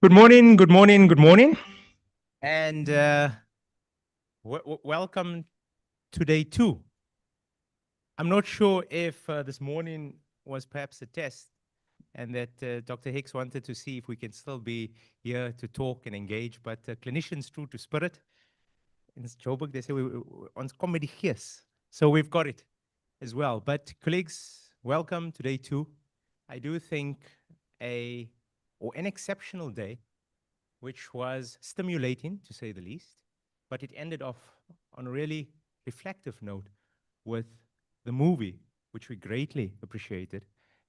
Good morning, good morning, good morning. And welcome to day 2. I'm not sure if this morning was perhaps a test and that Dr. Hicks wanted to see if we can still be here to talk and engage, but clinicians true to spirit. In Joburg, they say on comedy, yes. So we've got it as well. But colleagues, welcome to day 2. I do think an exceptional day, which was stimulating, to say the least, but it ended off on a really reflective note with the movie, which we greatly appreciated.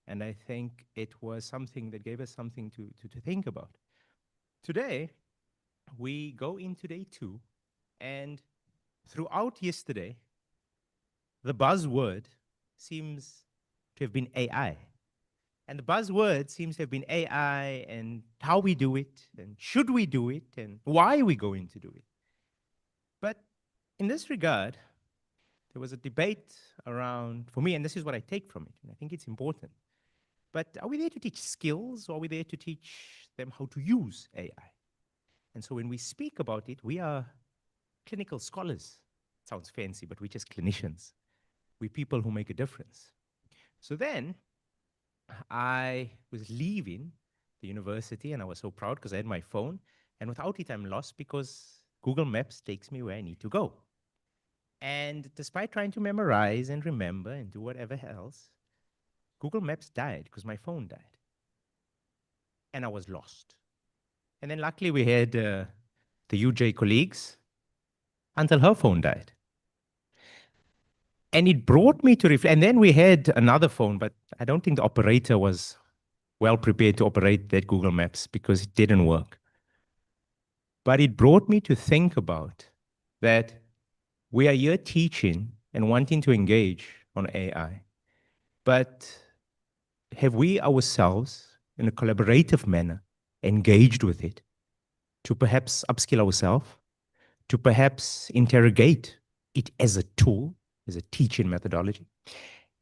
And I think it was something that gave us something to think about. Today, we go into day 2, and throughout yesterday, the buzzword seems to have been AI. And the buzzword seems to have been AI and how we do it, and should we do it, and why are we going to do it. But in this regard, there was a debate around, for me, and this is what I take from it, and I think it's important. But are we there to teach skills, or are we there to teach them how to use AI? And so when we speak about it, we are clinical scholars. It sounds fancy, but we're just clinicians. We're people who make a difference. So then I was leaving the university, and I was so proud because I had my phone. And without it, I'm lost because Google Maps takes me where I need to go. And despite trying to memorize and remember and do whatever else, Google Maps died because my phone died. And I was lost. And then luckily we had the UJ colleagues until her phone died. And it brought me to reflect. And then we had another phone, but I don't think the operator was well prepared to operate that Google Maps because it didn't work. But it brought me to think about that we are here teaching and wanting to engage on AI. But have we ourselves, in a collaborative manner, engaged with it to perhaps upskill ourselves, to perhaps interrogate it as a tool, as a teaching methodology?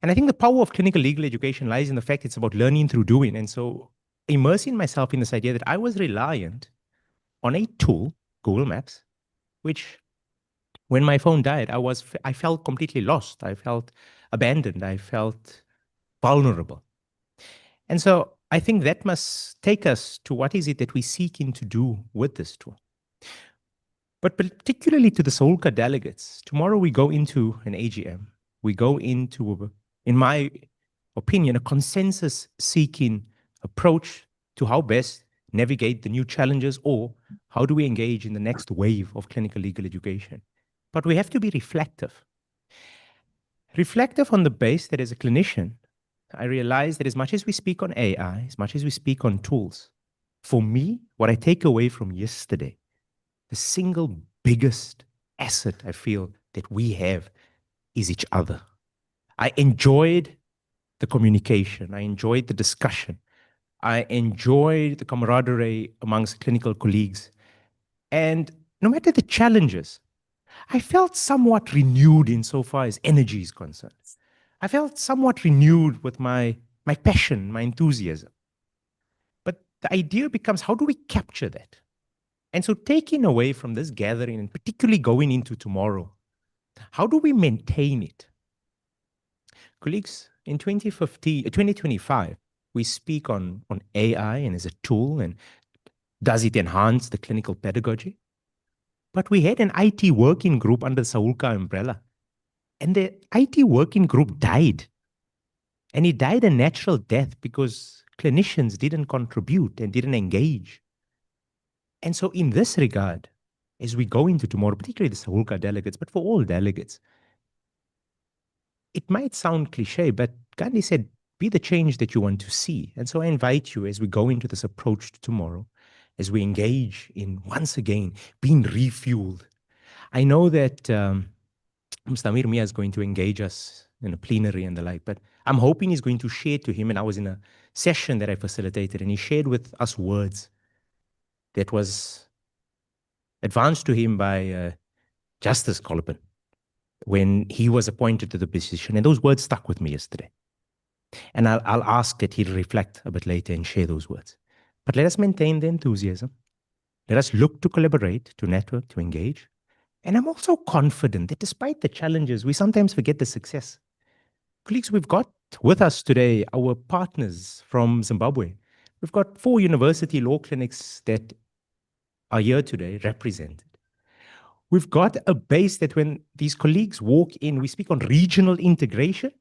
And I think the power of clinical legal education lies in the fact it's about learning through doing. And so immersing myself in this idea that I was reliant on a tool, Google Maps, which when my phone died, I felt completely lost. I felt abandoned. I felt vulnerable. And so I think that must take us to what is it that we're seeking to do with this tool. But particularly to the Saulka delegates, tomorrow we go into an AGM. We go into, in my opinion, a consensus-seeking approach to how best navigate the new challenges, or how do we engage in the next wave of clinical legal education. But we have to be reflective. Reflective on the base that as a clinician, I realize that as much as we speak on AI, as much as we speak on tools, for me, what I take away from yesterday, the single biggest asset I feel that we have is each other. I enjoyed the communication. I enjoyed the discussion. I enjoyed the camaraderie amongst clinical colleagues. And no matter the challenges, I felt somewhat renewed insofar as energy is concerned. I felt somewhat renewed with my passion, my enthusiasm. But the idea becomes, how do we capture that? And so taking away from this gathering, and particularly going into tomorrow, how do we maintain it? Colleagues, in 2025, we speak on AI and as a tool, and does it enhance the clinical pedagogy? But we had an IT working group under the Saulka umbrella, and the IT working group died. And it died a natural death because clinicians didn't contribute and didn't engage. And so in this regard, as we go into tomorrow, particularly the Saulka delegates, but for all delegates, it might sound cliche, but Gandhi said, be the change that you want to see. And so I invite you, as we go into this approach to tomorrow, as we engage in, once again, being refueled. I know that Mr. Amir Mia is going to engage us in a plenary and the like, but I'm hoping he's going to share to him, and I was in a session that I facilitated, and he shared with us words that was advanced to him by Justice Colopin when he was appointed to the position. And those words stuck with me yesterday. And I'll ask that he reflect a bit later and share those words. But let us maintain the enthusiasm. Let us look to collaborate, to network, to engage. And I'm also confident that despite the challenges, we sometimes forget the success. Colleagues, we've got with us today our partners from Zimbabwe. We've got 4 university law clinics that are here today represented. We've got a base that when these colleagues walk in, we speak on regional integration.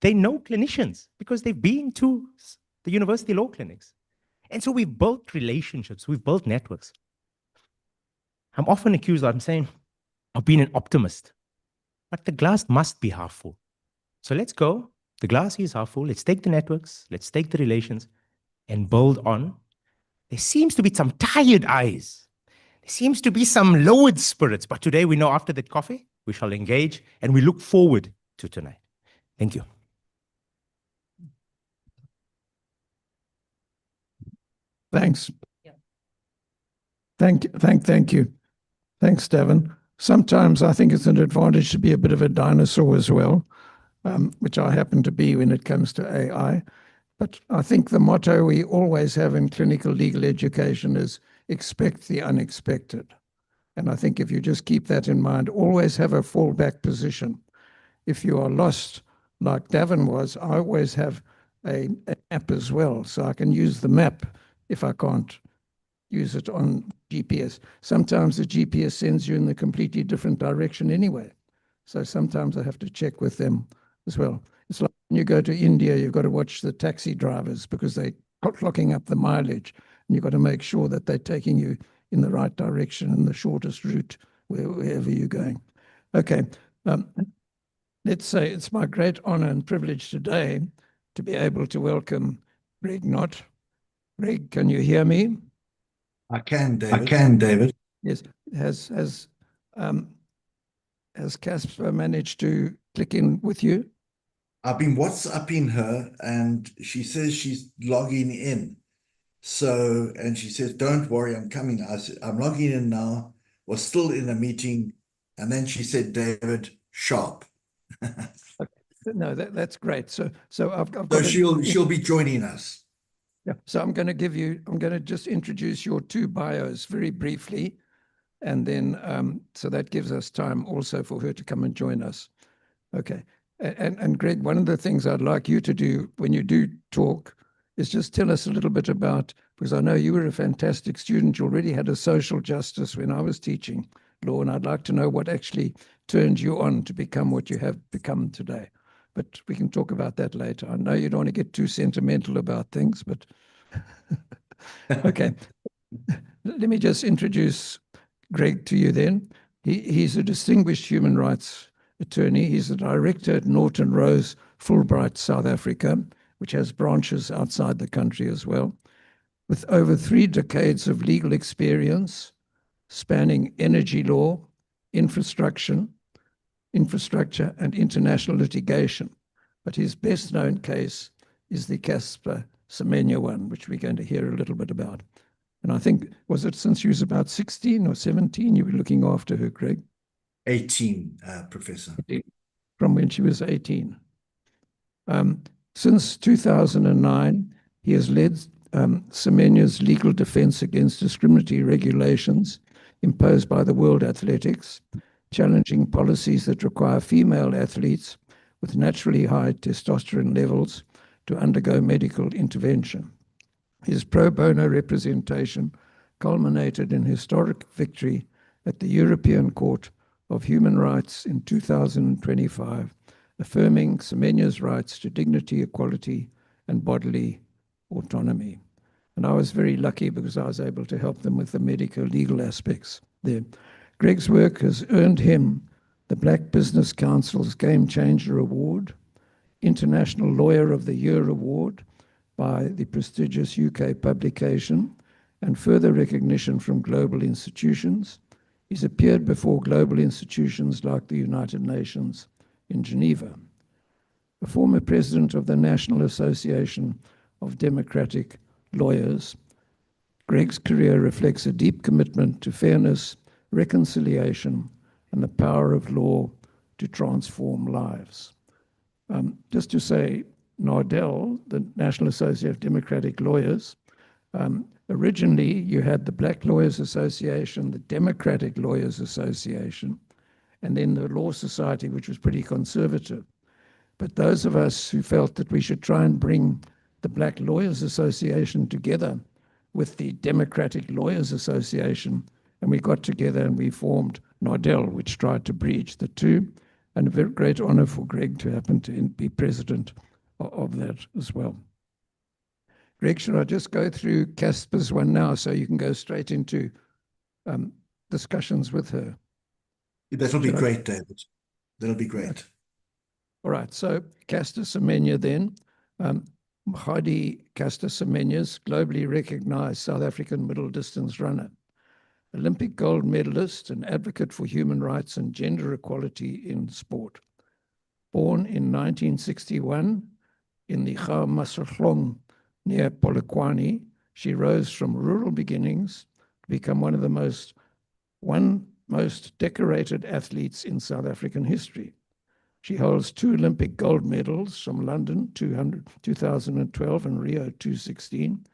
They know clinicians because they've been to the university law clinics. And so we've built relationships, we've built networks. I'm often accused, I'm saying, of being an optimist. But the glass must be half full. So let's go. The glass is half full. Let's take the networks, let's take the relations and build on. There seems to be some tired eyes. There seems to be some lowered spirits, but today we know after that coffee, we shall engage, and we look forward to tonight. Thank you. Thanks. Yeah. Thank you. Thanks, Devin. Sometimes I think it's an advantage to be a bit of a dinosaur as well, which I happen to be when it comes to AI. But I think the motto we always have in clinical legal education is expect the unexpected. And I think if you just keep that in mind, always have a fallback position. If you are lost, like Davin was, I always have an app as well, so I can use the map if I can't use it on GPS. Sometimes the GPS sends you in a completely different direction anyway. So sometimes I have to check with them as well. It's like when you go to India, you've got to watch the taxi drivers because they're clocking up the mileage, and you've got to make sure that they're taking you in the right direction and the shortest route wherever you're going. Okay, let's say it's my great honor and privilege today to be able to welcome Greg Knott. Greg, can you hear me? I can, David. Yes. Has Casper managed to click in with you? I've been WhatsApping her and she says she's logging in. So, and she says, don't worry, I'm coming. I said, I'm logging in now, was still in a meeting. And then she said, David, sharp. No, that's great. So I've So got she'll be joining us. yeah. So I'm going to just introduce your two bios very briefly. And then, so that gives us time also for her to come and join us. Okay. And Greg, one of the things I'd like you to do when you do talk is just tell us a little bit about, because I know you were a fantastic student. You already had a social justice when I was teaching law, and I'd like to know what actually turned you on to become what you have become today. But we can talk about that later. I know you don't want to get too sentimental about things, but okay. Let me just introduce Greg to you then. He's a distinguished human rights attorney. He's the director at Norton Rose Fulbright, South Africa, which has branches outside the country as well. With over 3 decades of legal experience spanning energy law, infrastructure, and international litigation. But his best known case is the Caster Semenya one, which we're going to hear a little bit about. And I think, was it since she was about 16 or 17, you were looking after her, Greg? 18, Professor. From when she was 18. Since 2009, he has led Semenya's legal defense against discriminatory regulations imposed by the World Athletics, challenging policies that require female athletes with naturally high testosterone levels to undergo medical intervention. His pro bono representation culminated in historic victory at the European Court of Human Rights in 2025, affirming Semenya's rights to dignity, equality, and bodily autonomy. And I was very lucky because I was able to help them with the medical legal aspects there. Greg's work has earned him the Black Business Council's Game Changer Award, International Lawyer of the Year Award by the prestigious UK publication, and further recognition from global institutions. He's appeared before global institutions like the United Nations in Geneva. A former president of the National Association of Democratic Lawyers, Greg's career reflects a deep commitment to fairness, reconciliation, and the power of law to transform lives. Just to say, NADEL, the National Association of Democratic Lawyers, originally you had the Black Lawyers Association, the Democratic Lawyers Association, and then the Law Society, which was pretty conservative. But those of us who felt that we should try and bring the Black Lawyers Association together with the Democratic Lawyers Association, and we got together and we formed NADEL, which tried to bridge the two, and a very great honor for Greg to happen to be president of that as well. Greg, should I just go through Casper's one now so you can go straight into discussions with her? That'll be great, David. That'll be great. Right. All right, so Caster Semenya then. Mkhadi Caster Semenya's globally recognized South African middle distance runner, Olympic gold medalist and advocate for human rights and gender equality in sport. Born in 1961 in the Gamashlong near Polokwane, she rose from rural beginnings to become one of the most decorated athletes in South African history. She holds 2 Olympic gold medals from London 2012 and Rio 2016,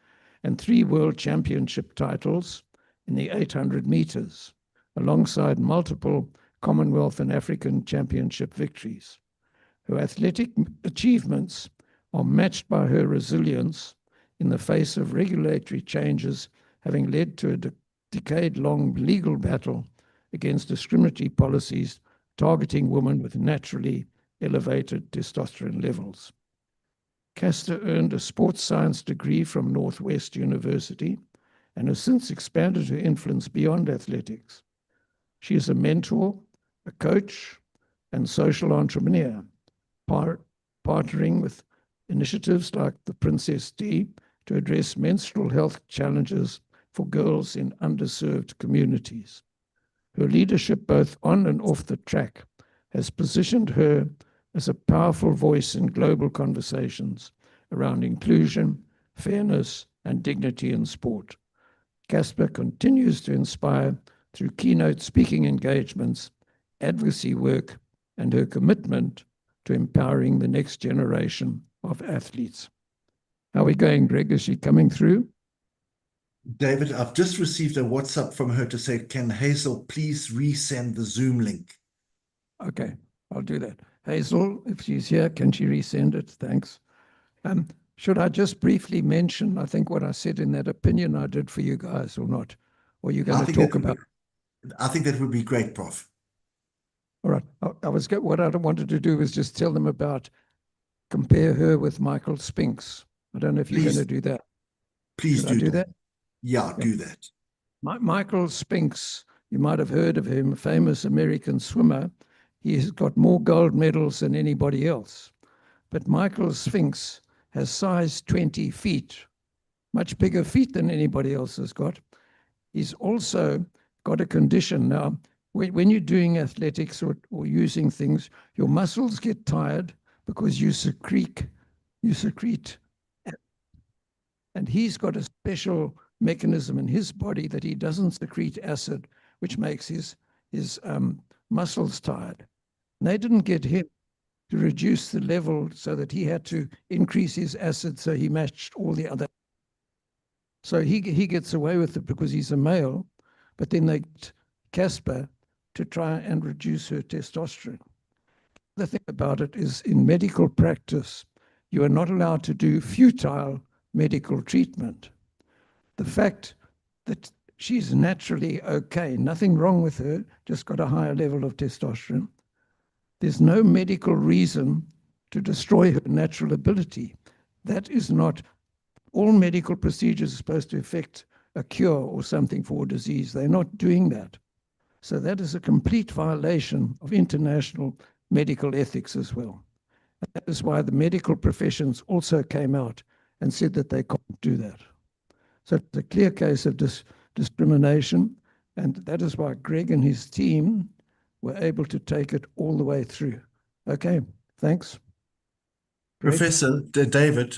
and 3 World Championship titles in the 800 meters, alongside multiple Commonwealth and African Championship victories. Her athletic achievements are matched by her resilience in the face of regulatory changes, having led to a decade-long legal battle against discriminatory policies targeting women with naturally elevated testosterone levels. Caster earned a sports science degree from Northwest University and has since expanded her influence beyond athletics. She is a mentor, a coach, and social entrepreneur, partnering with initiatives like the Princess D to address menstrual health challenges for girls in underserved communities. Her leadership, both on and off the track, has positioned her as a powerful voice in global conversations around inclusion, fairness, and dignity in sport. Casper continues to inspire through keynote speaking engagements, advocacy work, and her commitment to empowering the next generation of athletes. How are we going, Greg? Is she coming through? David, I've just received a WhatsApp from her to say, can Hazel please resend the Zoom link? Okay, I'll do that. Hazel, if she's here, can she resend it? Thanks. Should I just briefly mention, I think, what I said in that opinion I did for you guys or not? Or are you going to talk about? I think that would be great, Prof. All right. What I wanted to do was just tell them about, compare her with Michael Spinks. I don't know if you're going to do that. Please do that. Yeah, do that. Michael Spinks, you might have heard of him, a famous American swimmer. He has got more gold medals than anybody else. But Michael Spinks has size 20 feet, much bigger feet than anybody else has got. He's also got a condition. Now, when you're doing athletics or using things, your muscles get tired because you secrete, and he's got a special mechanism in his body that he doesn't secrete acid, which makes his muscles tired. And they didn't get him to reduce the level so that he had to increase his acid so he matched all the other. So he gets away with it because he's a male, but then they get Casper to try and reduce her testosterone. The thing about it is, in medical practice, you are not allowed to do futile medical treatment. The fact that she's naturally okay, nothing wrong with her, just got a higher level of testosterone. There's no medical reason to destroy her natural ability. That is not, all medical procedures are supposed to affect a cure or something for a disease. They're not doing that. So that is a complete violation of international medical ethics as well. And that is why the medical professions also came out and said that they can't do that. So it's a clear case of discrimination, and that is why Greg and his team were able to take it all the way through. Okay, thanks. Greg? Professor David,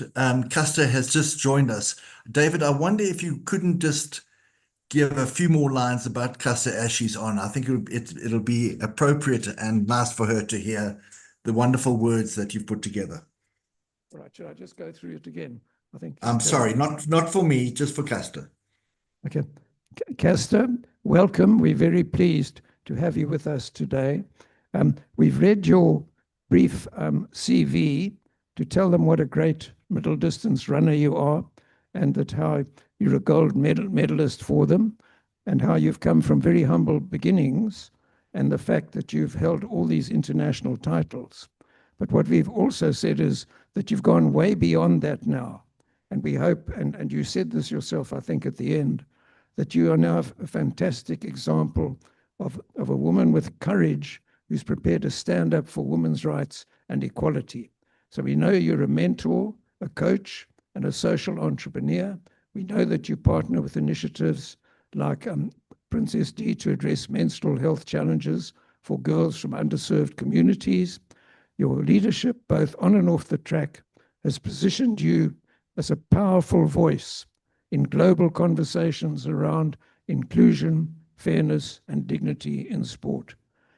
Custer has just joined us. David, I wonder if you couldn't just give a few more lines about Custer as she's on. I think it'll be appropriate and nice for her to hear the wonderful words that you've put together. All right, should I just go through it again? I think. I'm sorry, not for me, just for Custer. Okay. Castor, welcome. We're very pleased to have you with us today. We've read your brief CV to tell them what a great middle distance runner you are, and that how you're a gold medalist for them, and how you've come from very humble beginnings, and the fact that you've held all these international titles. But what we've also said is that you've gone way beyond that now. And we hope, and you said this yourself, I think, at the end, that you are now a fantastic example of a woman with courage who's prepared to stand up for women's rights and equality. So we know you're a mentor, a coach, and a social entrepreneur. We know that you partner with initiatives like Princess D to address menstrual health challenges for girls from underserved communities. Your leadership, both on and off the track, has positioned you as a powerful voice in global conversations around inclusion, fairness, and dignity in sport.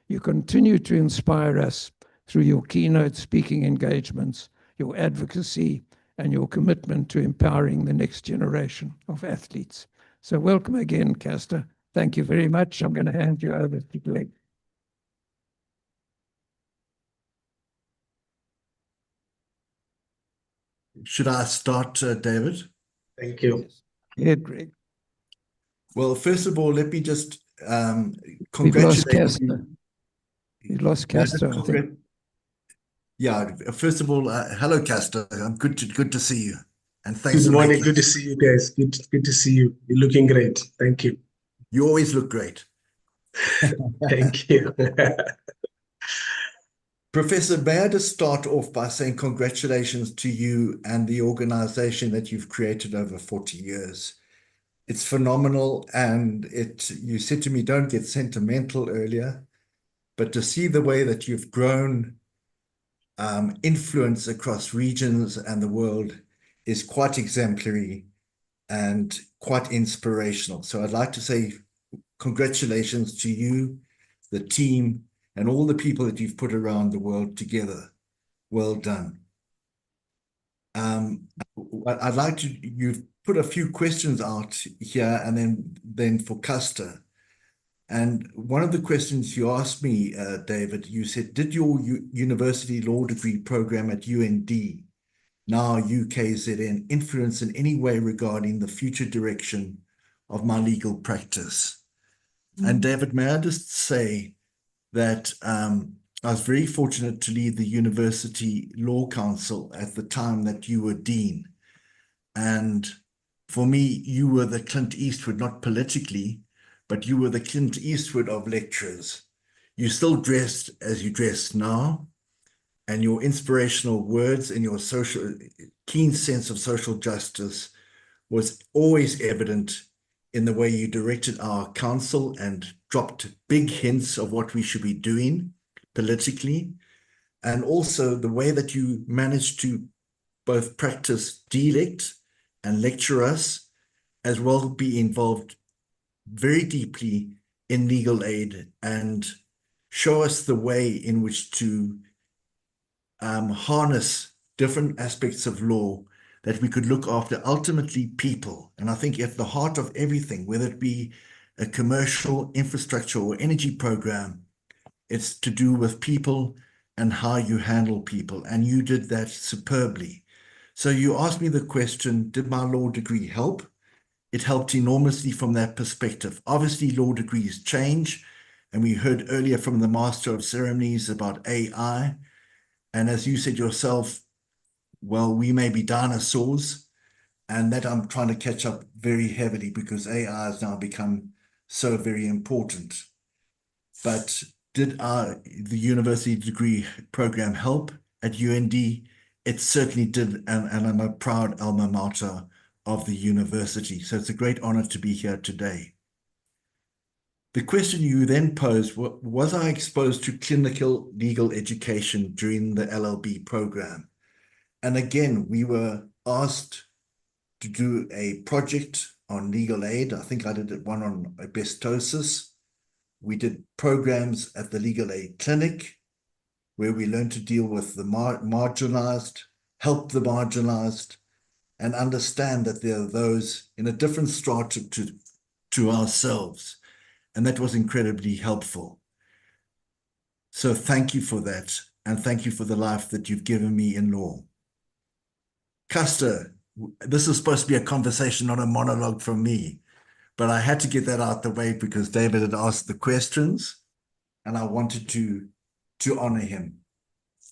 You continue to inspire us through your keynote speaking engagements, your advocacy, and your commitment to empowering the next generation of athletes. So welcome again, Castor. Thank you very much. I'm going to hand you over to Clea. Should I start, David? Thank you. Yeah, Greg. Well, first of all, let me just We've lost congratulate Castor. you. We've lost Castor, I think. Yeah, first of all, hello, Castor. Good to see you. And thanks Good for morning. making Good to see you guys. Good to see you. You're looking great. Thank you. You always look great. Thank you. Professor, may I just start off by saying congratulations to you and the organization that you've created over 40 years. It's phenomenal, and you said to me, don't get sentimental earlier, but to see the way that you've grown influence across regions and the world is quite exemplary and quite inspirational. So I'd like to say congratulations to you, the team, and all the people that you've put around the world together. Well done. I'd like to, you've put a few questions out here and then for Custer. And one of the questions you asked me, David, you said, did your university law degree program at UND, now UKZN, influence in any way regarding the future direction of my legal practice? And David, may I just say that I was very fortunate to lead the University Law Council at the time that you were dean. And for me, you were the Clint Eastwood, not politically, but you were the Clint Eastwood of lecturers. You still dressed as you dress now, and your inspirational words and your keen sense of social justice was always evident in the way you directed our council and dropped big hints of what we should be doing politically, and also the way that you managed to both practice dialect and lecture us, as well be involved very deeply in legal aid and show us the way in which to harness different aspects of law that we could look after ultimately people. And I think at the heart of everything, whether it be a commercial infrastructure or energy program, it's to do with people and how you handle people. And you did that superbly. So you asked me the question, did my law degree help? It helped enormously from that perspective. Obviously, law degrees change. And we heard earlier from the Master of Ceremonies about AI. And as you said yourself, well, we may be dinosaurs, and that I'm trying to catch up very heavily because AI has now become so very important. But did the university degree program help at UND? It certainly did, and I'm a proud alma mater of the university. So it's a great honor to be here today. The question you then posed, was I exposed to clinical legal education during the LLB program? And again, we were asked to do a project on legal aid. I think I did one on asbestosis. We did programs at the legal aid clinic where we learned to deal with the marginalized, help the marginalized, and understand that there are those in a different strata to ourselves. And that was incredibly helpful. So thank you for that. And thank you for the life that you've given me in law. Custer, this is supposed to be a conversation, not a monologue from me, but I had to get that out the way because David had asked the questions and I wanted to honor him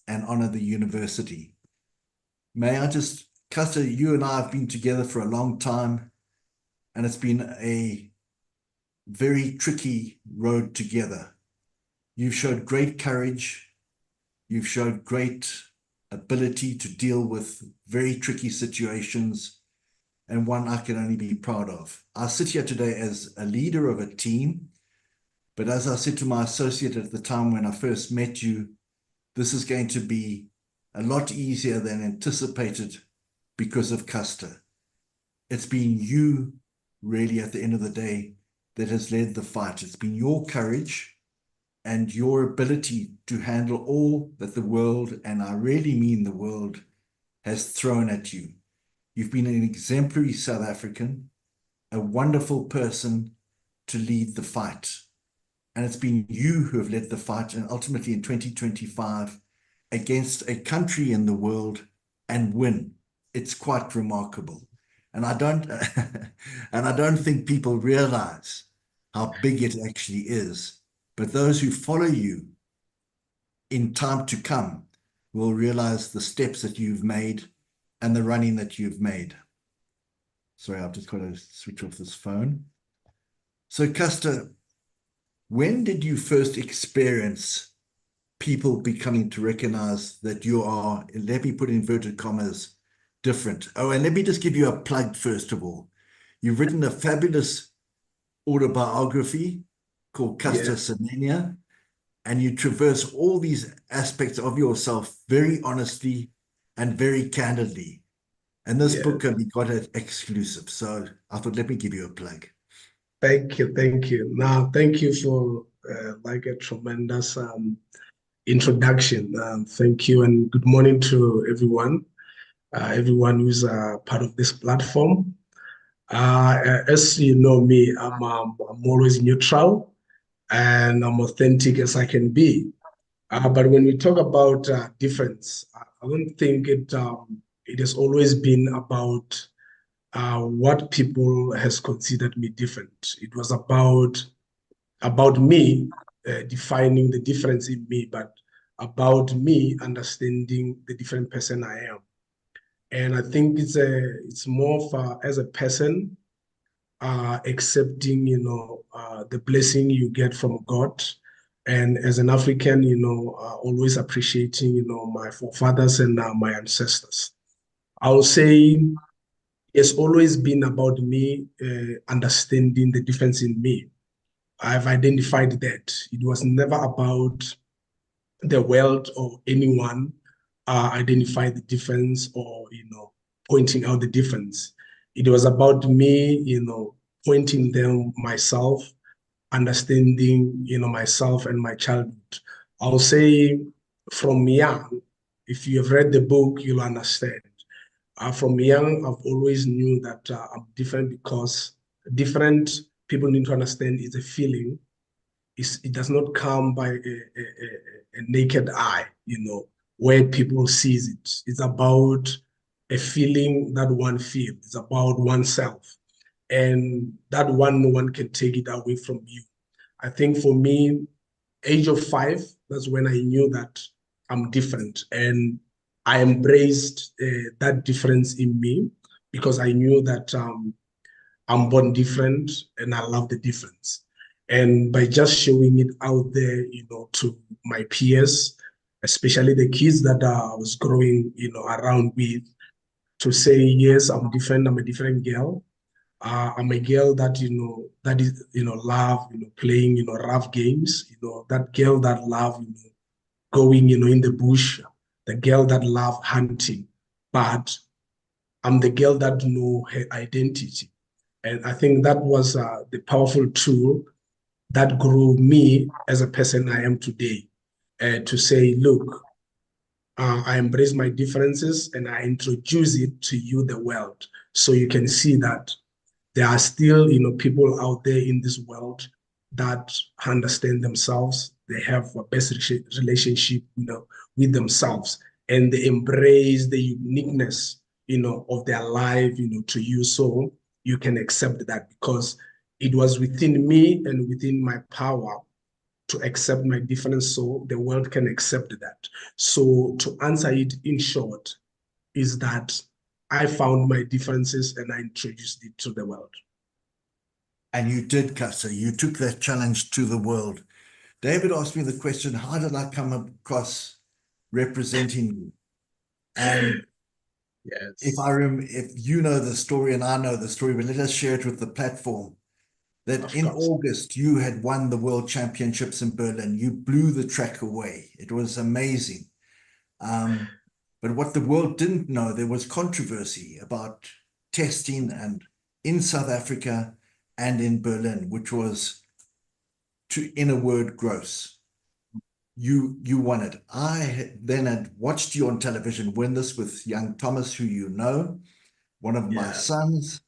and honor the university. May I just, Custer, you and I have been together for a long time and it's been a very tricky road together. You've showed great courage. You've showed great ability to deal with very tricky situations, and one I can only be proud of. I sit here today as a leader of a team, but as I said to my associate at the time when I first met you, this is going to be a lot easier than anticipated because of Custer. It's been you, really, at the end of the day, that has led the fight. It's been your courage and your ability to handle all that the world, and I really mean the world, has thrown at you. You've been an exemplary South African, a wonderful person to lead the fight. And it's been you who have led the fight, and ultimately in 2025, against a country in the world and win. It's quite remarkable. And I don't think people realize how big it actually is. But those who follow you in time to come will realize the steps that you've made and the running that you've made. Sorry, I've just got to switch off this phone. So Custer, when did you first experience people becoming to recognize that you are, let me put inverted commas, different? Oh, and let me just give you a plug first of all. You've written a fabulous autobiography called Custer Semenya. and you traverse all these aspects of yourself very honestly and very candidly. And this Yes. book we got it exclusive. So I thought, let me give you a plug. Thank you, thank you. Now, thank you for like a tremendous introduction. Thank you, and good morning to everyone, everyone who's part of this platform. As you know me, I'm always neutral and I'm authentic as I can be. But when we talk about difference, I don't think it has always been about what people has considered me different. It was about me defining the difference in me, but about me understanding the different person I am. And I think it's more of as a person accepting, the blessing you get from God. And as an African, always appreciating, my forefathers and my ancestors. I will say it's always been about me understanding the difference in me. I've identified that. It was never about the world or anyone identify the difference or, pointing out the difference. It was about me, pointing them myself, understanding, myself and my childhood. I'll say from young, if you have read the book, you'll understand. From young, I've always knew that I'm different because different people need to understand is a feeling. It does not come by a naked eye, where people sees it. It's about a feeling that one feels. It's about oneself. And that one, no one can take it away from you. I think for me, age of 5, that's when I knew that I'm different. And I embraced that difference in me because I knew that I'm born different and I love the difference. And by just showing it out there, to my peers, especially the kids that I was growing, around with, to say, yes, I'm different, I'm a different girl. I'm a girl that, that is, love, playing, rough games, that girl that love, going, in the bush, the girl that love hunting. But I'm the girl that know her identity. And I think that was the powerful tool that grew me as a person I am today. To say, look, I embrace my differences and I introduce it to you, the world, so you can see that there are still, people out there in this world that understand themselves. They have a best relationship, with themselves, and they embrace the uniqueness, of their life, to you. So you can accept that because it was within me and within my power to accept my difference, so the world can accept that. So to answer it in short, is that I found my differences and I introduced it to the world. And you did, Casa. You took that challenge to the world. David asked me the question, how did I come across representing you? And Yes. if you know the story and I know the story, but let us share it with the platform, that Of in course. August, you had won the World Championships in Berlin. You blew the track away. It was amazing. But what the world didn't know, there was controversy about testing and in South Africa and in Berlin, which was, in a word, gross. You won it. I then had watched you on television win this with young Thomas, who you know, one of my sons.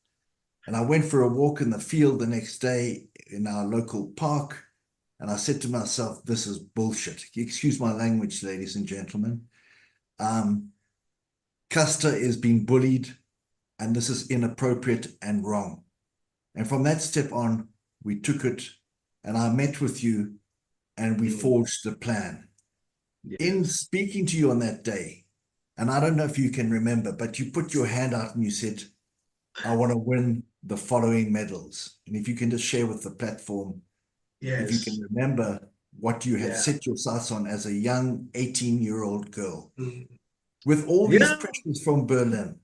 And I went for a walk in the field the next day in our local park. And I said to myself, this is bullshit. Excuse my language, ladies and gentlemen. Custer is being bullied, and this is inappropriate and wrong. And from that step on, we took it, and I met with you, and we forged the plan. Yes. In speaking to you on that day, and I don't know if you can remember, but you put your hand out and you said, I want to win the following medals. And if you can just share with the platform, if you can remember what you had set your sights on as a young 18-year-old girl, with all these pressures from Berlin,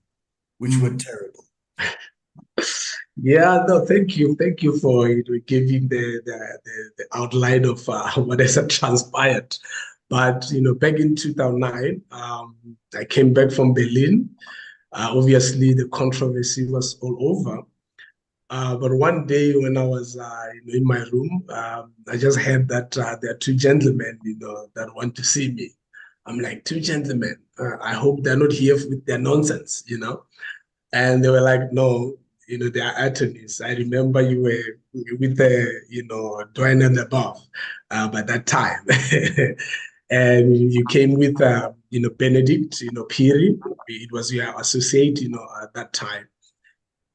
which were terrible. Yeah, no, thank you. Thank you for giving the outline of what has transpired. But, back in 2009, I came back from Berlin. Obviously, the controversy was all over. But one day when I was in my room, I just heard that there are two gentlemen, that want to see me. I'm like, two gentlemen. I hope they're not here with their nonsense, And they were like, no, they are attorneys. I remember you were with the, Dwayne and above by that time. And you came with, Benedict, Piri. It was your associate, at that time.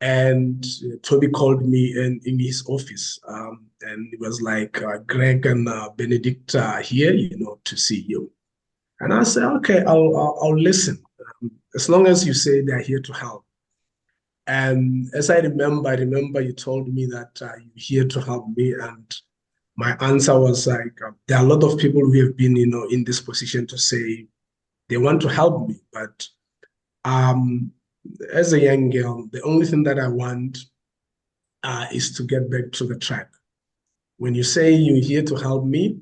And Toby called me in his office. And it was like, Greg and Benedict are here, to see you. And I said, okay, I'll listen. As long as you say they're here to help. And as I remember you told me that you're here to help me. And my answer was like, there are a lot of people who have been, in this position to say they want to help me. But as a young girl, the only thing that I want is to get back to the track. When you say you're here to help me,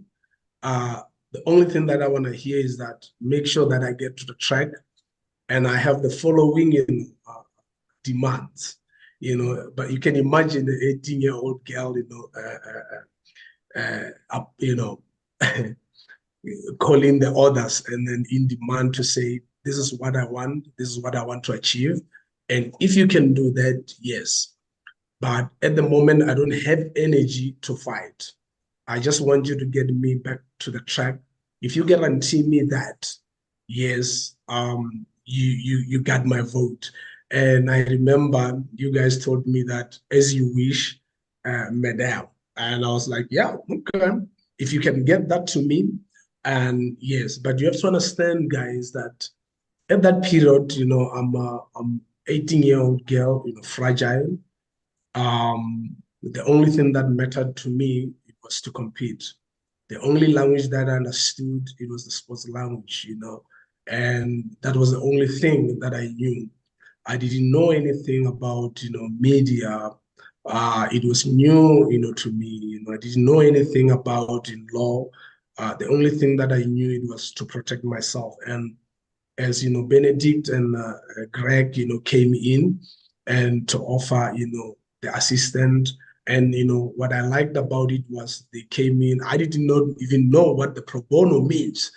the only thing that I want to hear is that make sure that I get to the track and I have the following demands, but you can imagine the 18-year-old girl, calling the others and then in demand to say, this is what I want, this is what I want to achieve. And if you can do that, yes. But at the moment, I don't have energy to fight. I just want you to get me back to the track. If you guarantee me that, yes, you got my vote. And I remember you guys told me that as you wish, madam. And I was like, yeah, okay. If you can get that to me, and yes, but you have to understand, guys, that at that period, I'm 18-year-old girl, fragile. The only thing that mattered to me was to compete. The only language that I understood, it was the sports language, and that was the only thing that I knew. I didn't know anything about, media. It was new, to me. I didn't know anything about in law. The only thing that I knew it was to protect myself. And as Benedict and Greg, came in and to offer, the assistant. And what I liked about it was they came in. I didn't even know what the pro bono means.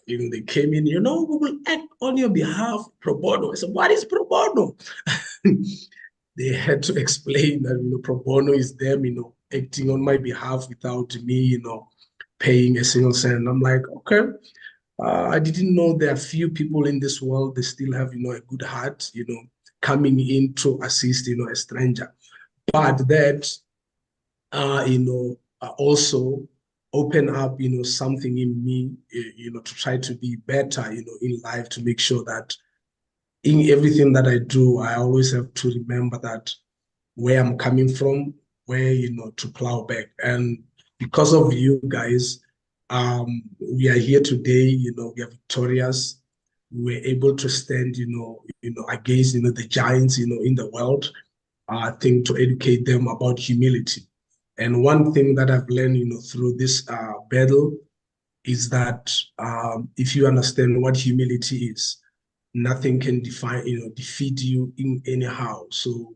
They came in. We will act on your behalf, pro bono. I said, what is pro bono? They had to explain that pro bono is them, acting on my behalf without me, paying a single cent. I'm like, okay. I didn't know there are few people in this world, they still have, a good heart, coming in to assist, a stranger. But that, also open up, something in me, to try to be better, in life, to make sure that in everything that I do, I always have to remember that where I'm coming from, where, to plow back. And because of you guys, we are here today, we are victorious. We were able to stand, against, the giants, in the world. I think to educate them about humility. And one thing that I've learned, through this battle is that if you understand what humility is, nothing can defeat you in anyhow. So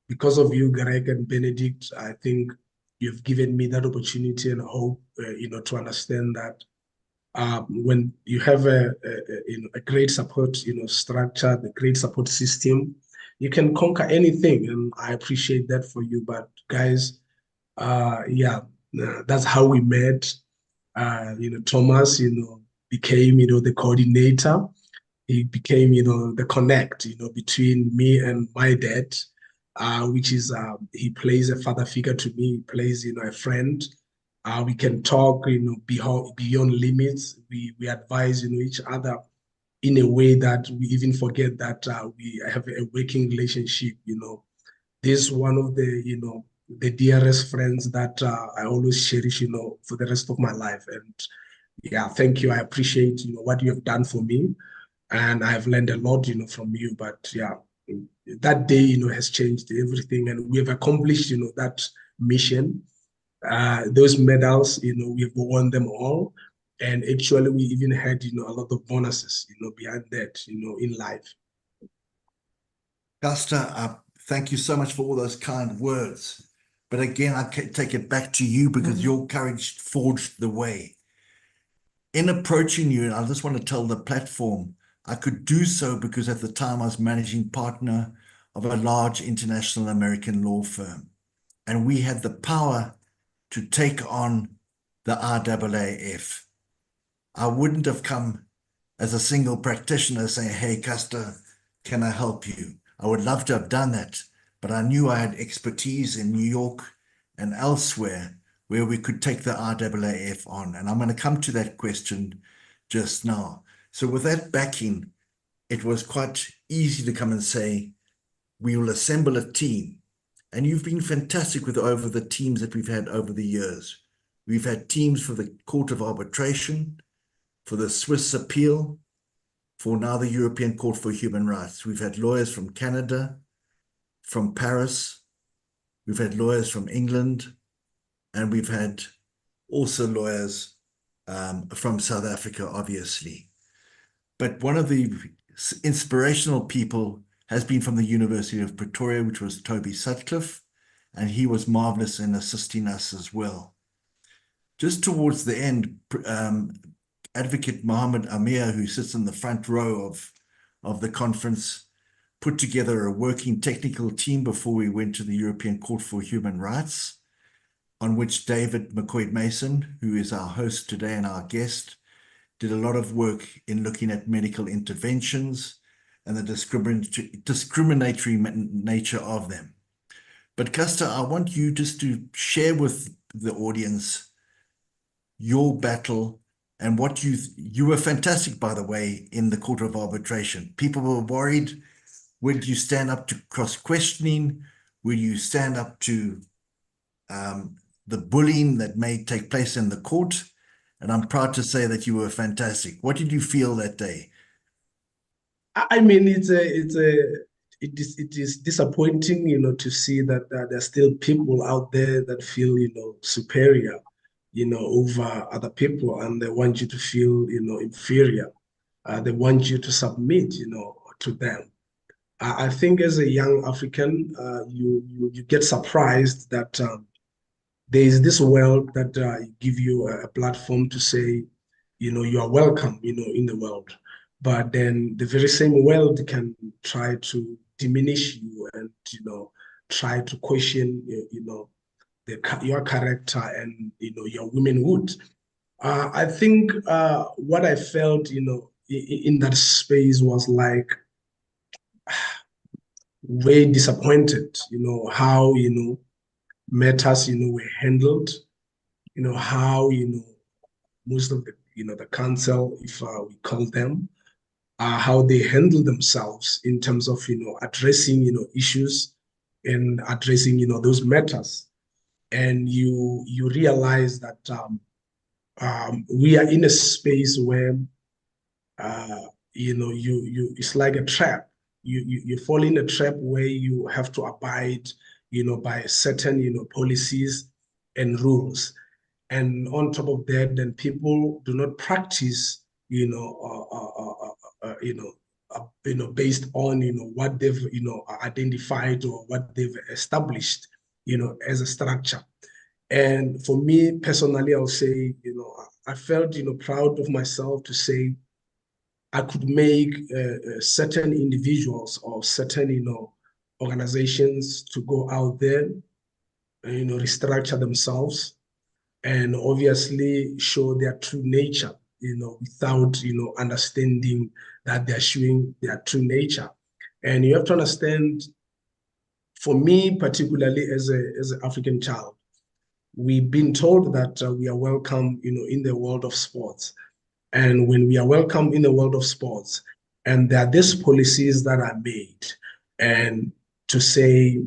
because of you, Greg and Benedict, I think you've given me that opportunity and hope, to understand that when you have a great support, structure, the great support system, you can conquer anything. And I appreciate that for you. But guys, that's how we met. Thomas, became, the coordinator. He became, the connect, between me and my dad, which is, he plays a father figure to me. He plays, a friend. We can talk, beyond limits. We advise, each other in a way that we even forget that we have a working relationship. This is one of the, the dearest friends that I always cherish, for the rest of my life. And yeah, thank you. I appreciate, what you have done for me. And I've learned a lot, from you. But yeah, that day, has changed everything, and we have accomplished, that mission. Those medals, we've won them all. And actually, we even had, a lot of bonuses, behind that, in life. Gusta, thank you so much for all those kind words. But again, I take it back to you because your courage forged the way. In approaching you, and I just want to tell the platform, I could do so because at the time I was managing partner of a large international American law firm. And we had the power to take on the IAAF. I wouldn't have come as a single practitioner saying, hey, Gusta, can I help you? I would love to have done that, but I knew I had expertise in New York and elsewhere where we could take the IAAF on. And I'm going to come to that question just now. So with that backing, it was quite easy to come and say, we will assemble a team. And you've been fantastic with over the teams that we've had over the years. We've had teams for the Court of Arbitration, for the Swiss Appeal, for now the European Court for Human Rights. We've had lawyers from Canada, from Paris. We've had lawyers from England, and we've had also lawyers from South Africa, obviously. But one of the inspirational people has been from the University of Pretoria, which was Toby Sutcliffe, and he was marvelous in assisting us as well. Just towards the end, Advocate Mohammed Amir, who sits in the front row of the conference, put together a working technical team before we went to the European Court for Human Rights, on which David McCoy-Mason, who is our host today and our guest, did a lot of work in looking at medical interventions and the discriminatory nature of them. But Gusta, I want you just to share with the audience your battle and what you were fantastic, by the way, in the Court of Arbitration. People were worried. Would you stand up to cross-questioning? Will you stand up to the bullying that may take place in the court? And I'm proud to say that you were fantastic. What did you feel that day? I mean, it is disappointing, to see that there's still people out there that feel, superior, over other people, and they want you to feel, inferior. They want you to submit, to them. I think as a young African, you get surprised that there is this world that give you a platform to say, you are welcome, in the world. But then the very same world can try to diminish you and, try to question, your character and, your womanhood. I think what I felt, in that space was like very disappointed, how, matters, were handled, how, most of the, the council, if we call them, how they handle themselves in terms of, addressing, issues and addressing, those matters. And you realize that we are in a space where, it's like a trap. You fall in a trap where you have to abide, by certain, policies and rules. And on top of that, then people do not practice, based on, what they've, identified or what they've established, as a structure. And for me personally, I'll say, I felt, proud of myself to say I could make certain individuals or certain, organizations to go out there, restructure themselves and obviously show their true nature, without, understanding that they're showing their true nature. And you have to understand, for me, particularly as an African child, we've been told that we are welcome, in the world of sports. And when we are welcome in the world of sports, and there are these policies that are made, and to say,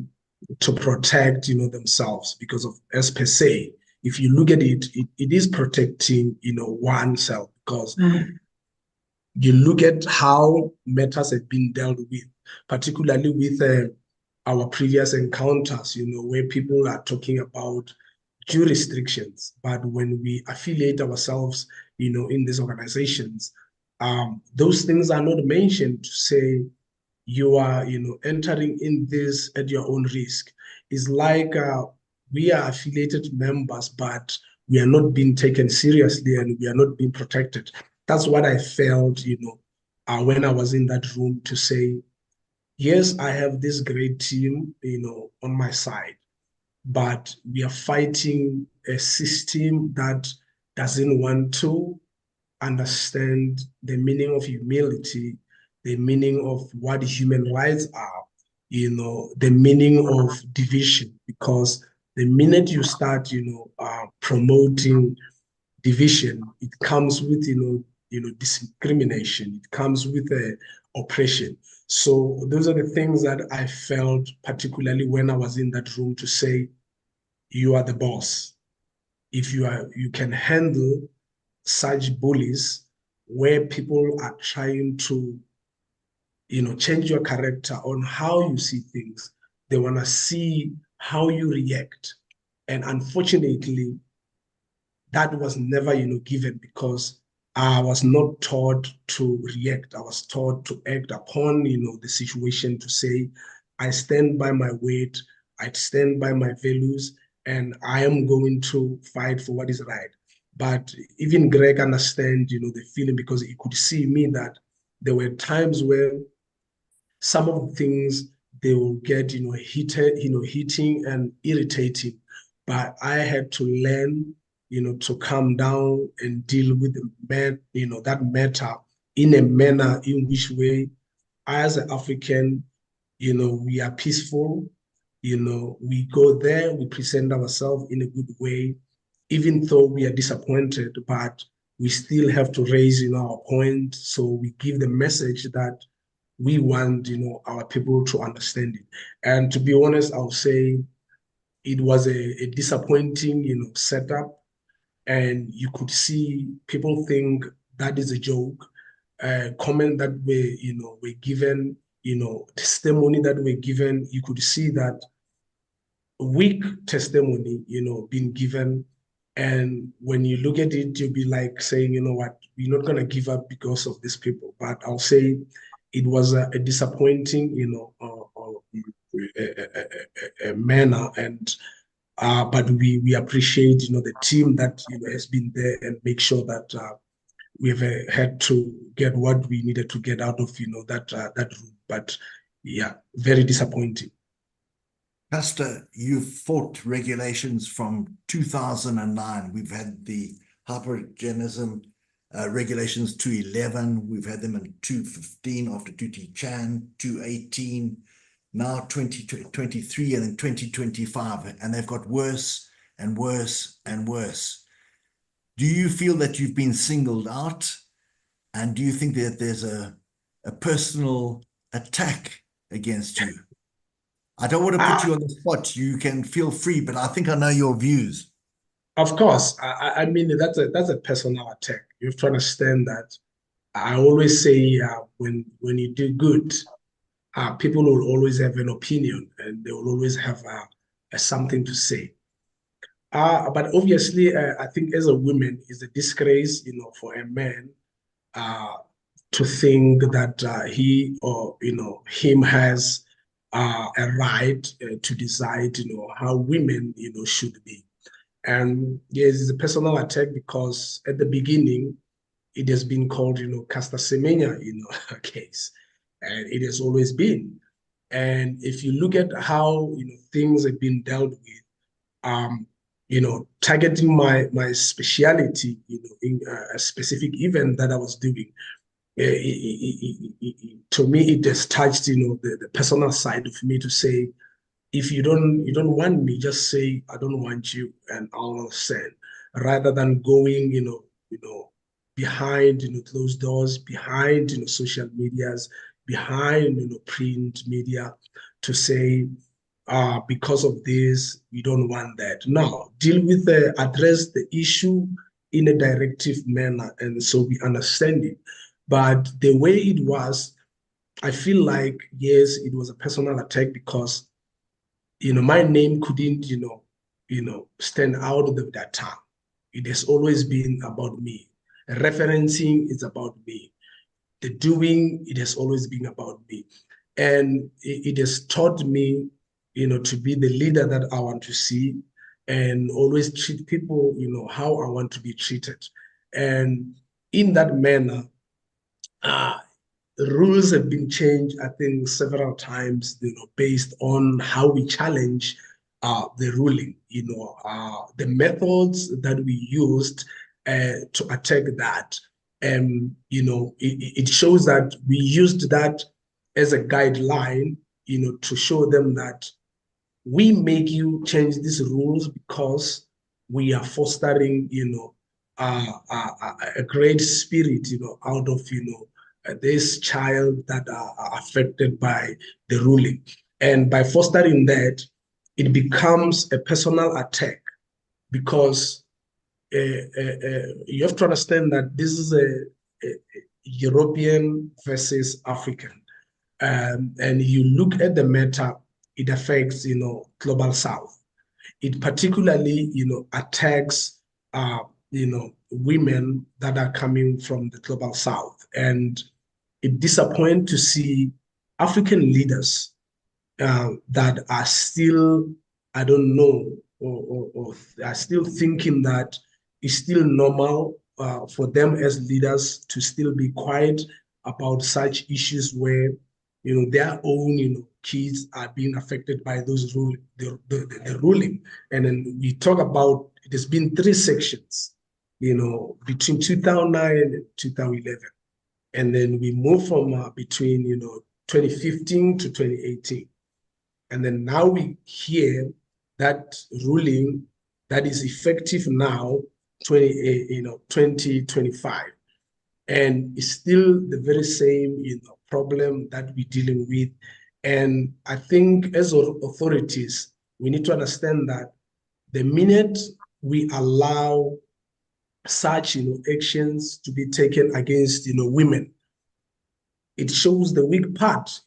to protect, themselves, because of, as per se, if you look at it, it is protecting, oneself, because you look at how matters have been dealt with. particularly with our previous encounters, where people are talking about due restrictions. But when we affiliate ourselves, in these organizations, those things are not mentioned to say you are, entering in this at your own risk. It's like we are affiliated members, but we are not being taken seriously and we are not being protected. That's what I felt, when I was in that room, to say, yes, I have this great team, on my side, but we are fighting a system that doesn't want to understand the meaning of humility, the meaning of what human rights are, the meaning of division. Because the minute you start, promoting division, it comes with, discrimination. It comes with oppression. So those are the things that I felt, particularly when I was in that room, to say, you are the boss. If you can handle such bullies where people are trying to, change your character on how you see things. They want to see how you react. And unfortunately, that was never, given, because I was not taught to react. I was taught to act upon, the situation, to say, I stand by my word, I stand by my values, and I am going to fight for what is right. But even Greg understand, the feeling, because he could see me that there were times where some of the things they will get, heated, heating and irritating. But I had to learn, to calm down and deal with that matter in a manner in which way, as an African, we are peaceful, we go there, we present ourselves in a good way, even though we are disappointed, but we still have to raise, our point. So we give the message that we want, our people to understand it. And to be honest, I'll say it was a disappointing, setup. And you could see people think that is a joke. Comment that were given, testimony that were given, you could see that weak testimony, being given. And when you look at it, you'll be like saying, you know what, we're not going to give up because of these people. But I'll say it was a disappointing, a manner. And but we appreciate, the team that, has been there, and make sure that we've had to get what we needed to get out of, that room. But yeah, very disappointing. Pastor, you've fought regulations from 2009. We've had the hypergenism regulations 211. We've had them in 215 after Tuti Chan, 218, now 2023, and then 2025. And they've got worse and worse and worse. Do you feel that you've been singled out? And do you think that there's a personal attack against you? I don't want to put you on the spot. You can feel free, but I think I know your views. Of course. I mean, that's a personal attack. You have to understand that. I always say when you do good, people will always have an opinion, and they will always have something to say. But obviously, I think as a woman, it's a disgrace, for a man to think that he or him has a right to decide, how women, should be. And yes, it's a personal attack, because at the beginning, it has been called, Caster Semenya, case, and it has always been. And if you look at how, things have been dealt with, targeting my speciality, in a specific event that I was doing, to me, it has touched, the personal side of me, to say, if you don't want me, just say I don't want you, and I'll understand. Rather than going, behind, closed doors, behind, social medias, behind, print media, to say, because of this, we don't want that. No, deal with address the issue in a directive manner, and so we understand it. But the way it was, I feel like, yes, it was a personal attack because, my name couldn't, stand out of that time. It has always been about me. Referencing is about me. The doing, it has always been about me. And it has taught me, to be the leader that I want to see and always treat people, how I want to be treated. And in that manner, rules have been changed, I think, several times, based on how we challenge the ruling, the methods that we used to attack that. And, it shows that we used that as a guideline, to show them that we make you change these rules because we are fostering, a great spirit, out of, this child that are affected by the ruling. And by fostering that, it becomes a personal attack because you have to understand that this is a European versus African. And you look at the matter, it affects, global South. It particularly, attacks, women that are coming from the global South. And it disappoints to see African leaders that are still, I don't know, or are still thinking that it's still normal for them as leaders to still be quiet about such issues where, their own, kids are being affected by those the ruling. And then we talk about, it has been 3 sections, between 2009 and 2011. And then we move from between, 2015 to 2018. And then now we hear that ruling that is effective now, 2025. And it's still the very same, problem that we're dealing with. And I think as authorities, we need to understand that the minute we allow such, actions to be taken against, women, it shows the weak part,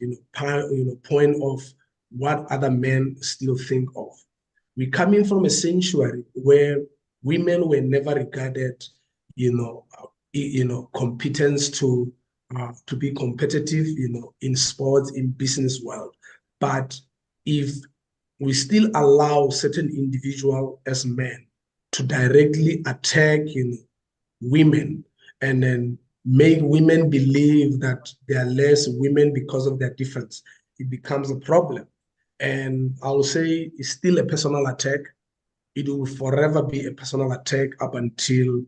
point of what other men still think of. We're coming from a sanctuary where women were never regarded, competence to be competitive, in sports, in business world. But if we still allow certain individuals as men to directly attack, women, and then make women believe that they are less women because of their difference, it becomes a problem. And I will say it's still a personal attack. It will forever be a personal attack up until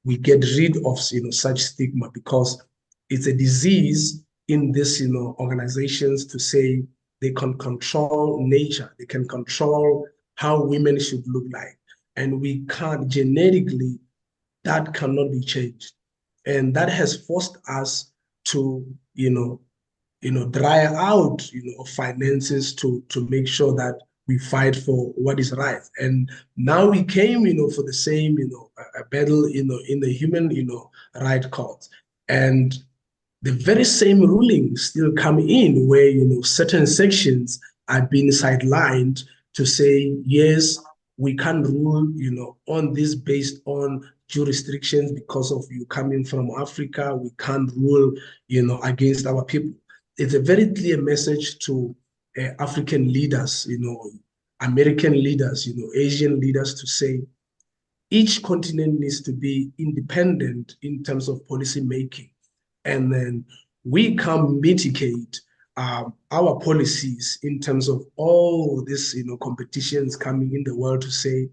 we get rid of, such stigma, because it's a disease in this, organizations to say they can control nature, they can control how women should look like. And we can't genetically, that cannot be changed. And that has forced us to, dry out, finances to make sure that we fight for what is right. And now we came, for the same, a battle, in the human, right courts. And the very same rulings still come in where, certain sections are being sidelined to say, yes, we can rule, on this based on jurisdictions because of you coming from Africa. We can't rule, against our people. It's a very clear message to African leaders, American leaders, Asian leaders, to say each continent needs to be independent in terms of policy making. And then we can mitigate our policies in terms of all this, competitions coming in the world to say,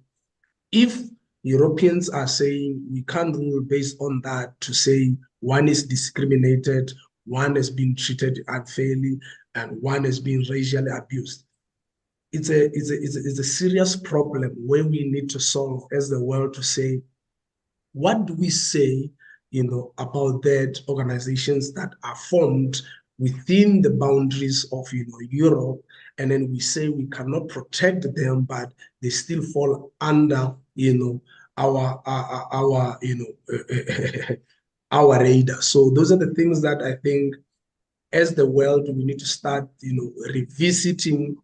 if Europeans are saying we can't rule based on that, to say one is discriminated, one has been treated unfairly, and one has been racially abused. It's a serious problem where we need to solve as the world to say, what do we say, about that organizations that are formed within the boundaries of, Europe, and then we say we cannot protect them, but they still fall under, our our radar. So those are the things that I think as the world, we need to start, revisiting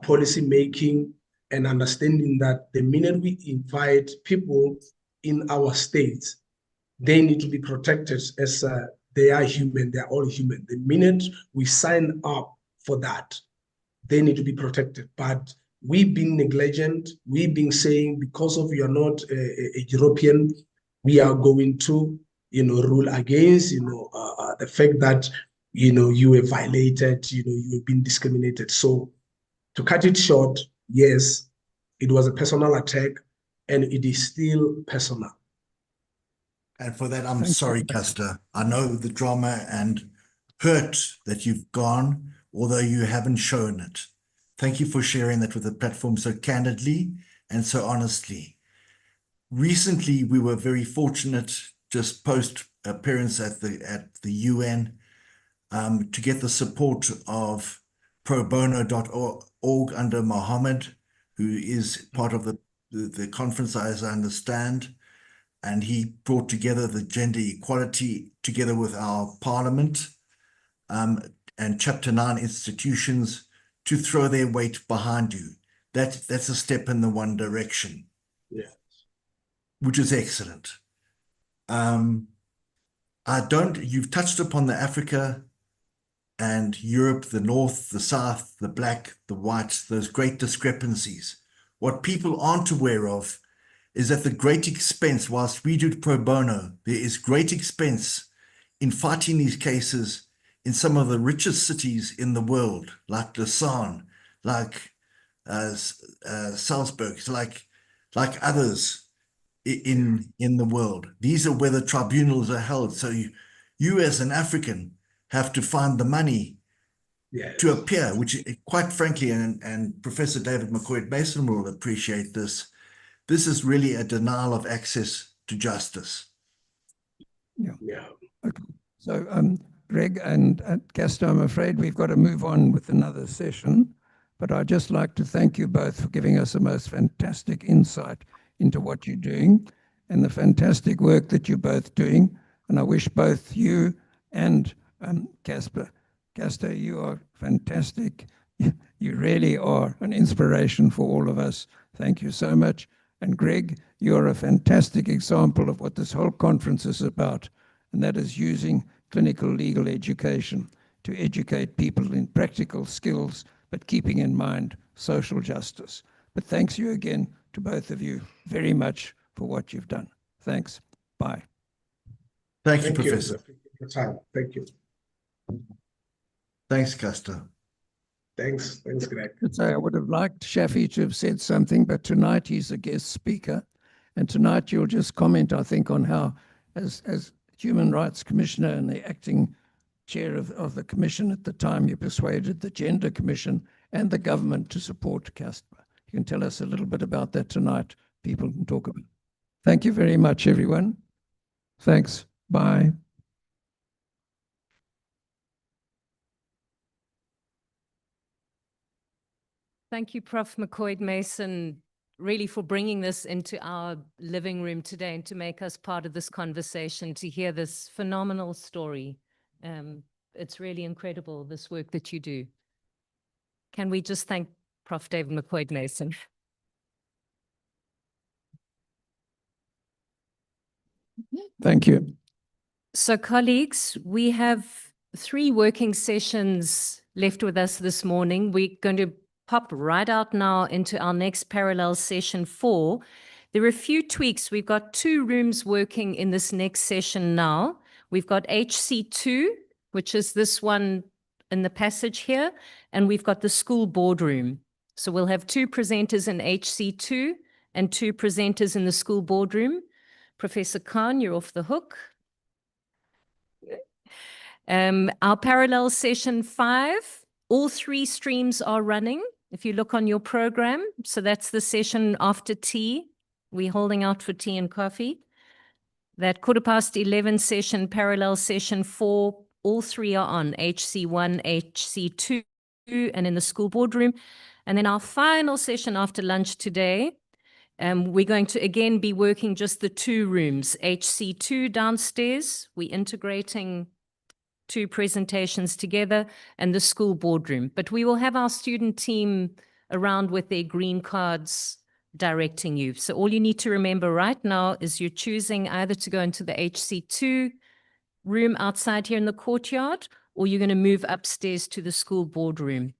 policy making and understanding that the minute we invite people in our states, they need to be protected as they are human, they are all human. The minute we sign up for that, they need to be protected. But we've been negligent, we've been saying, because of you are not a European, we are going to, rule against, the fact that, you were violated, you have been discriminated. So to cut it short, yes, it was a personal attack and it is still personal. And for that, I'm Thank sorry, you. Custer. I know the drama and hurt that you've gone, although you haven't shown it. Thank you for sharing that with the platform so candidly and so honestly. Recently, we were very fortunate, just post appearance at the UN, to get the support of probono.org under Mohammed, who is part of the conference, as I understand. And he brought together the gender equality together with our parliament and Chapter 9 institutions to throw their weight behind you. That's a step in the one direction. Yeah. Which is excellent. You've touched upon the Africa and Europe, the North, the South, the black, the white, those great discrepancies. What people aren't aware of is that the great expense, whilst we do pro bono, there is great expense in fighting these cases in some of the richest cities in the world, like Lausanne, like Salzburg, like others in the world. These are where the tribunals are held. So you as an African have to find the money to appear, which quite frankly, and Professor David McCoy-Mason will appreciate this, this is really a denial of access to justice. Yeah. Okay. So, Greg and Gaston, I'm afraid we've got to move on with another session, but I'd just like to thank you both for giving us the most fantastic insight into what you're doing and the fantastic work that you're both doing. And I wish both you and Gaston, you are fantastic. You really are an inspiration for all of us. Thank you so much. And Greg, you're a fantastic example of what this whole conference is about, and that is using clinical legal education to educate people in practical skills, but keeping in mind social justice. But thanks you again to both of you very much for what you've done. Thanks. Bye. Thank you, Professor. Thank you. Thanks, Custer. Thanks, Greg. I'd say I would have liked Shafi to have said something, but tonight he's a guest speaker. And tonight you'll just comment, I think, on how, as Human Rights Commissioner and the acting chair of the commission at the time, you persuaded the Gender Commission and the government to support Casper. You can tell us a little bit about that tonight. People can talk about it. Thank you very much, everyone. Thanks. Bye. Thank you, Prof. McCoy-Mason, really for bringing this into our living room today and to make us part of this conversation, to hear this phenomenal story. It's really incredible, this work that you do. Can we just thank Prof. David McCoy-Mason? Thank you. So colleagues, we have 3 working sessions left with us this morning. We're going to pop right out now into our next parallel session 4. There are a few tweaks. We've got 2 rooms working in this next session now. We've got HC2, which is this one in the passage here, and we've got the school boardroom. So we'll have 2 presenters in HC2 and 2 presenters in the school boardroom. Professor Khan, you're off the hook. Our parallel session 5, all 3 streams are running. If you look on your program, so that's the session after tea. We're holding out for tea and coffee. That 11:15 session, parallel session 4, all 3 are on, HC1, HC2, and in the school boardroom. And then our final session after lunch today, we're going to again be working just the 2 rooms, HC2 downstairs. We're integrating two presentations together, and the school boardroom. But we will have our student team around with their green cards directing you. So all you need to remember right now is you're choosing either to go into the HC2 room outside here in the courtyard, or you're going to move upstairs to the school boardroom.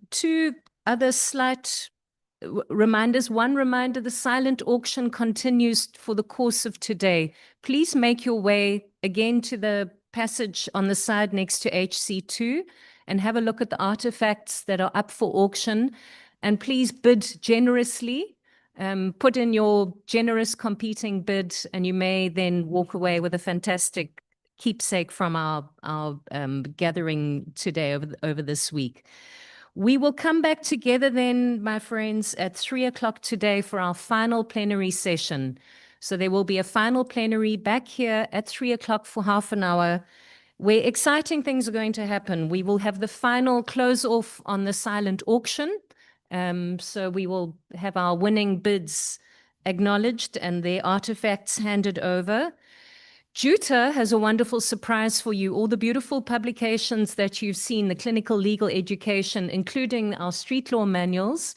Two other slight reminders. One reminder, the silent auction continues for the course of today. Please make your way again to the passage on the side next to HC2 and have a look at the artifacts that are up for auction. And please bid generously. Put in your generous competing bid, and you may then walk away with a fantastic keepsake from our gathering today over this week. We will come back together then, my friends, at 3 o'clock today for our final plenary session. So there will be a final plenary back here at 3 o'clock for half an hour, where exciting things are going to happen. We will have the final close off on the silent auction. So we will have our winning bids acknowledged and their artifacts handed over. Juta has a wonderful surprise for you. All the beautiful publications that you've seen, the clinical legal education, including our street law manuals,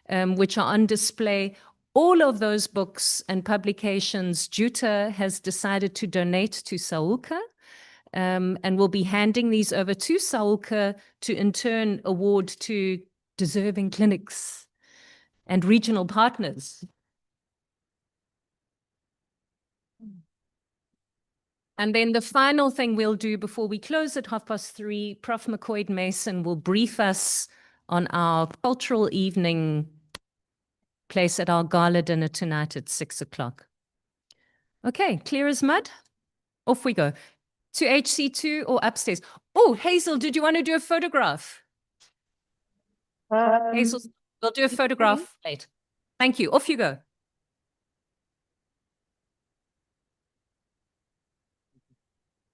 which are on display. All of those books and publications, Juta has decided to donate to Saulka, and will be handing these over to Saulka to in turn award to deserving clinics and regional partners. And then the final thing we'll do before we close at 3:30, Prof. McCoy Mason will brief us on our cultural evening place at our gala dinner tonight at 6 o'clock. Okay, clear as mud? Off we go. To HC2 or upstairs? Oh, Hazel, did you want to do a photograph? Hazel, we'll do a photograph later. Thank you. Off you go.